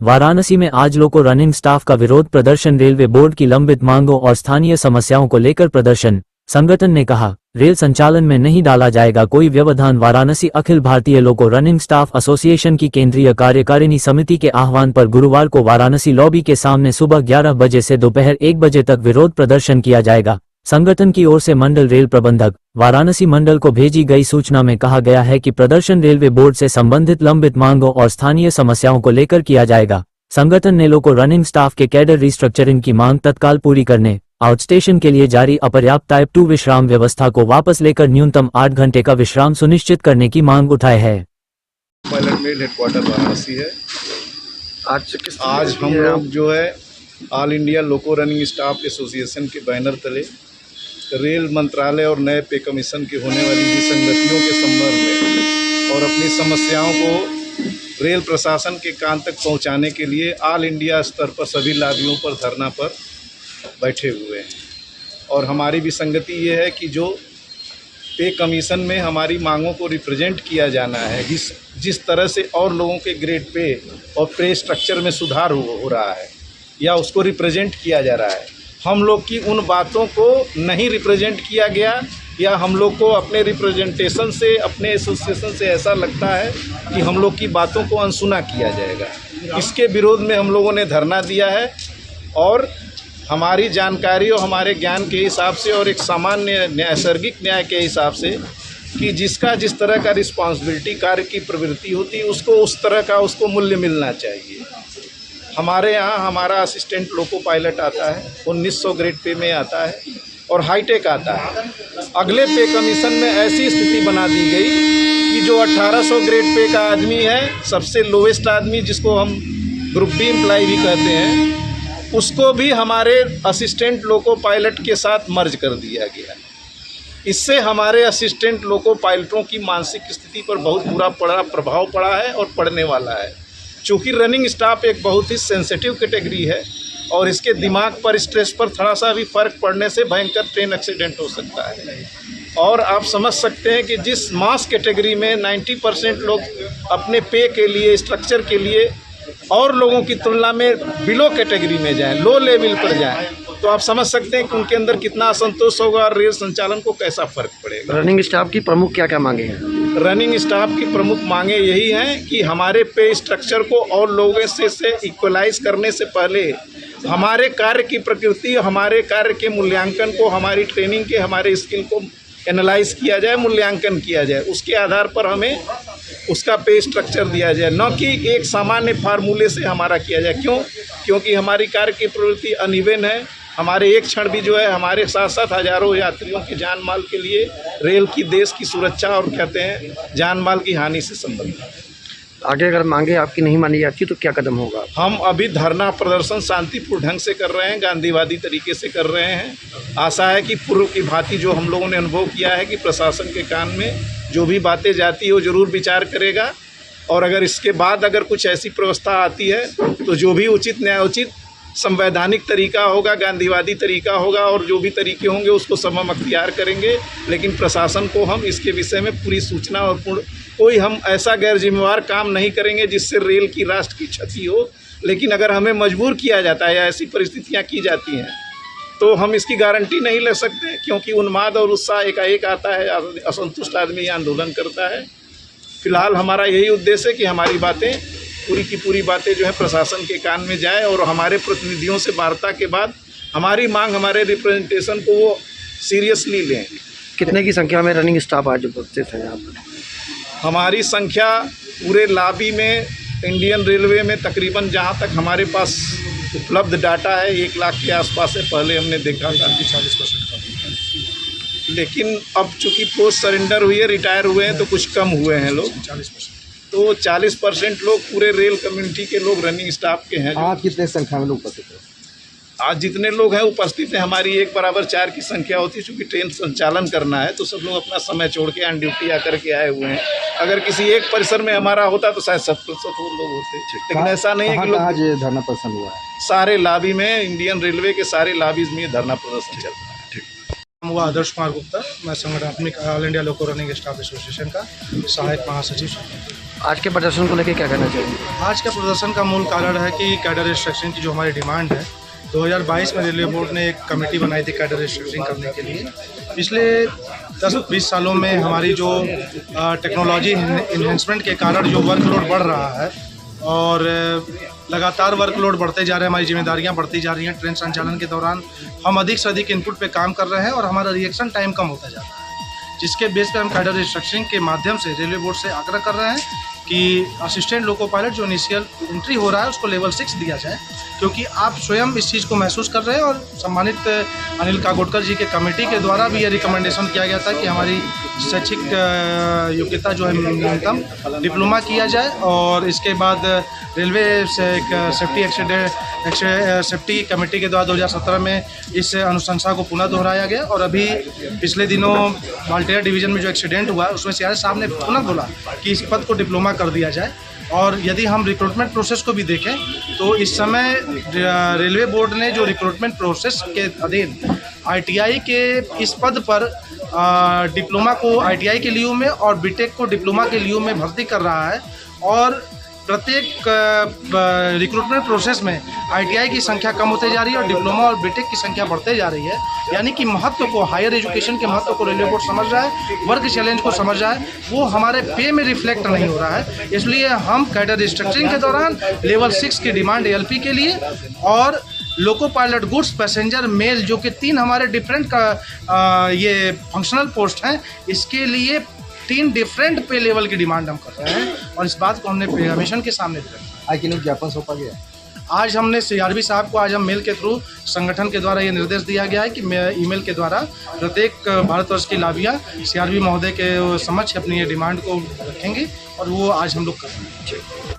वाराणसी में आज लोको running staff का विरोध प्रदर्शन। रेलवे बोर्ड की लंबित मांगों और स्थानीय समस्याओं को लेकर प्रदर्शन। संगठन ने कहा, रेल संचालन में नहीं डाला जाएगा कोई व्यवधान। वाराणसी अखिल भारतीय लोको रनिंग स्टाफ एसोसिएशन की केंद्रीय कार्यकारिणी समिति के आह्वान पर गुरुवार को वाराणसी लॉबी के सामने सुबह 11 बजे से दोपहर 1 बजे तक विरोध प्रदर्शन किया जाएगा। संगठन की ओर से मंडल रेल प्रबंधक वाराणसी मंडल को भेजी गई सूचना में कहा गया है कि प्रदर्शन रेलवे बोर्ड से संबंधित लंबित मांगों और स्थानीय समस्याओं को लेकर किया जाएगा। संगठन ने लोको रनिंग स्टाफ के कैडर रिस्ट्रक्चरिंग की मांग तत्काल पूरी करने, आउटस्टेशन के लिए जारी अपर्याप्त टाइप 2 विश्राम व्यवस्था को वापस लेकर न्यूनतम 8 घंटे का विश्राम सुनिश्चित करने की मांग उठाए है। पायलट मेल हेडक्वार्टर वाराणसी है। आज हम लोग जो है ऑल इंडिया लोको रनिंग स्टाफ एसोसिएशन के बैनर तले रेल मंत्रालय और नए पे कमीशन के होने वाली विसंगतियों के संबंध में और अपनी समस्याओं को रेल प्रशासन के कान तक पहुंचाने के लिए ऑल इंडिया स्तर पर सभी लाबियों पर धरना पर बैठे हुए हैं। और हमारी विसंगति ये है कि जो पे कमीशन में हमारी मांगों को रिप्रेजेंट किया जाना है, जिस तरह से और लोगों के ग्रेड पे और पे स्ट्रक्चर में सुधार हो रहा है या उसको रिप्रेजेंट किया जा रहा है, हम लोग की उन बातों को नहीं रिप्रेजेंट किया गया या हम लोग को अपने रिप्रेजेंटेशन से, अपने एसोसिएशन से ऐसा लगता है कि हम लोग की बातों को अनसुना किया जाएगा। इसके विरोध में हम लोगों ने धरना दिया है और हमारी जानकारी और हमारे ज्ञान के हिसाब से और एक सामान्य नैसर्गिक न्याय के हिसाब से कि जिसका जिस तरह का रिस्पॉन्सिबिलिटी कार्य की प्रवृत्ति होती है उसको उस तरह का उसको मूल्य मिलना चाहिए। हमारे यहाँ हमारा असिस्टेंट लोको पायलट आता है, 1900 ग्रेड पे में आता है और हाईटेक आता है। अगले पे कमीशन में ऐसी स्थिति बना दी गई कि जो 1800 ग्रेड पे का आदमी है, सबसे लोवेस्ट आदमी जिसको हम ग्रुप बी एम्प्लॉय भी कहते हैं, उसको भी हमारे असिस्टेंट लोको पायलट के साथ मर्ज कर दिया गया। इससे हमारे असिस्टेंट लोको पायलटों की मानसिक स्थिति पर बहुत बुरा प्रभाव पड़ा है और पड़ने वाला है। चूँकि रनिंग स्टाफ एक बहुत ही सेंसिटिव कैटेगरी है और इसके दिमाग पर, स्ट्रेस पर थोड़ा सा भी फ़र्क पड़ने से भयंकर ट्रेन एक्सीडेंट हो सकता है। और आप समझ सकते हैं कि जिस मास कैटेगरी में 90% लोग अपने पे के लिए, स्ट्रक्चर के लिए और लोगों की तुलना में बिलो कैटेगरी में जाएं, लो लेवल पर जाएं, तो आप समझ सकते हैं कि उनके अंदर कितना असंतोष होगा और रेल संचालन को कैसा फ़र्क पड़ेगा। रनिंग स्टाफ की प्रमुख क्या क्या मांगे हैं? रनिंग स्टाफ की प्रमुख मांगे यही हैं कि हमारे पे स्ट्रक्चर को और लोगों से इक्वलाइज करने से पहले हमारे कार्य की प्रकृति, हमारे कार्य के मूल्यांकन को, हमारी ट्रेनिंग के, हमारे स्किल को एनालाइज किया जाए, मूल्यांकन किया जाए। उसके आधार पर हमें उसका पे स्ट्रक्चर दिया जाए, न कि एक सामान्य फार्मूले से हमारा किया जाए। क्योंकि हमारी कार्य की प्रवृत्ति अनइवन है। हमारे एक क्षण भी जो है हमारे साथ साथ हजारों यात्रियों की जान माल के लिए रेल की, देश की सुरक्षा और कहते हैं जान माल की हानि से संबंधित है। आगे अगर मांगे आपकी नहीं मानी जाती तो क्या कदम होगा? हम अभी धरना प्रदर्शन शांतिपूर्ण ढंग से कर रहे हैं, गांधीवादी तरीके से कर रहे हैं। आशा है कि पूर्व की भांति जो हम लोगों ने अनुभव किया है कि प्रशासन के कान में जो भी बातें जाती है वो ज़रूर विचार करेगा और अगर इसके बाद अगर कुछ ऐसी व्यवस्था आती है तो जो भी उचित न्यायोचित संवैधानिक तरीका होगा, गांधीवादी तरीका होगा और जो भी तरीके होंगे उसको सब हम अख्तियार करेंगे। लेकिन प्रशासन को हम इसके विषय में पूरी सूचना और कोई हम ऐसा गैर जिम्मेवार काम नहीं करेंगे जिससे रेल की, राष्ट्र की क्षति हो। लेकिन अगर हमें मजबूर किया जाता है या ऐसी परिस्थितियां की जाती हैं तो हम इसकी गारंटी नहीं ले सकते, क्योंकि उन्माद और उत्साह एकाएक आता है, असंतुष्ट आदमी आंदोलन करता है। फिलहाल हमारा यही उद्देश्य है कि हमारी बातें, पूरी की पूरी बातें जो है प्रशासन के कान में जाए और हमारे प्रतिनिधियों से वार्ता के बाद हमारी मांग, हमारे रिप्रेजेंटेशन को वो सीरियसली लें। कितने की संख्या में रनिंग स्टाफ आज उपस्थित है यहाँ पर? हमारी संख्या पूरे लॉबी में, इंडियन रेलवे में तकरीबन जहाँ तक हमारे पास उपलब्ध डाटा है 1 लाख के आसपास है। पहले हमने देखा था 40% का, लेकिन अब चूँकि पोस्ट सरेंडर हुई है, रिटायर हुए हैं, तो कुछ कम हुए हैं लोग। 40%, तो 40% लोग पूरे रेल कम्युनिटी के लोग रनिंग स्टाफ के हैं। आज कितने संख्या में लोग उपस्थित हैं? आज जितने लोग हैं उपस्थित हैं, हमारी 1/4 की संख्या होती है। चूँकि ट्रेन संचालन करना है तो सब लोग अपना समय छोड़ के ऑन ड्यूटी आकर के आए हुए हैं। अगर किसी एक परिसर में हमारा होता तो शायद 7% और लोग होते, लेकिन ऐसा नहीं है कि लोग। आज धरना प्रदर्शन हुआ है सारे लॉबी में, इंडियन रेलवे के सारे लॉबीज में धरना प्रदर्शन चल रहा है। नाम हुआ आदर्श कुमार गुप्ता। मैं संगठन ऑल इंडिया लोको रनिंग स्टाफ एसोसिएशन का सहायक महासचिव। आज के प्रदर्शन को लेकर क्या कहना चाहेंगे? आज का प्रदर्शन का मूल कारण है कि कैडर रिस्ट्रक्शन की जो हमारी डिमांड है, 2022 में रेलवे बोर्ड ने एक कमेटी बनाई थी कैडर रिस्ट्रक्शन करने के लिए। पिछले 10-20 सालों में हमारी जो टेक्नोलॉजी इन्हेंसमेंट के कारण जो वर्कलोड बढ़ रहा है और लगातार वर्कलोड बढ़ते जा रहे हैं, हमारी जिम्मेदारियां बढ़ती जा रही हैं। ट्रेन संचालन के दौरान हम अधिक से अधिक इनपुट पे काम कर रहे हैं और हमारा रिएक्शन टाइम कम होता जा रहा है, जिसके बेस पे हम कैडर रिस्ट्रक्चरिंग के माध्यम से रेलवे बोर्ड से आग्रह कर रहे हैं कि असिस्टेंट लोको पायलट जो इनिशियल एंट्री हो रहा है उसको लेवल 6 दिया जाए, क्योंकि आप स्वयं इस चीज़ को महसूस कर रहे हैं। और सम्मानित अनिल काकोडकर जी के कमेटी के द्वारा भी ये रिकमेंडेशन किया गया था कि हमारी शैक्षिक योग्यता जो है न्यूनतम डिप्लोमा किया जाए और इसके बाद रेलवे से एक सेफ्टी कमेटी के द्वारा 2017 में इस अनुशंसा को पुनः दोहराया गया। और अभी पिछले दिनों माल्टेयर डिवीज़न में जो एक्सीडेंट हुआ उसमें सीआरएस साहब ने पुनः बोला कि इस पद को डिप्लोमा कर दिया जाए। और यदि हम रिक्रूटमेंट प्रोसेस को भी देखें तो इस समय रेलवे बोर्ड ने जो रिक्रूटमेंट प्रोसेस के अधीन आईटीआई के इस पद पर डिप्लोमा को आईटीआई के लियो में और बीटेक को डिप्लोमा के लियो में भर्ती कर रहा है। और प्रत्येक रिक्रूटमेंट प्रोसेस में आईटीआई की संख्या कम होते जा रही है और डिप्लोमा और बीटेक की संख्या बढ़ते जा रही है। यानी कि महत्व को, हायर एजुकेशन के महत्व को रेलवे बोर्ड समझ रहा है, वर्क चैलेंज को समझ रहा है, वो हमारे पे में रिफ्लेक्ट नहीं हो रहा है। इसलिए हम कैडर रिस्ट्रक्चरिंग के दौरान लेवल 6 की डिमांड एलपी के लिए और loco pilot goods passenger mail जो कि 3 हमारे डिफरेंट ये फंक्शनल पोस्ट हैं, इसके लिए 3 डिफरेंट पे लेवल की डिमांड हम कर रहे हैं और इस बात को हमने कमीशन के सामने दिया। आज किन्हीं ज्ञापन सौंपा गया? आज हमने सीआरबी साहब को आज हम मेल के थ्रू संगठन के द्वारा ये निर्देश दिया गया है कि ईमेल के द्वारा प्रत्येक भारतवर्ष की लाभियाँ सीआरबी महोदय के समक्ष अपनी ये डिमांड को रखेंगे और वो आज हम लोग कर रहे हैं।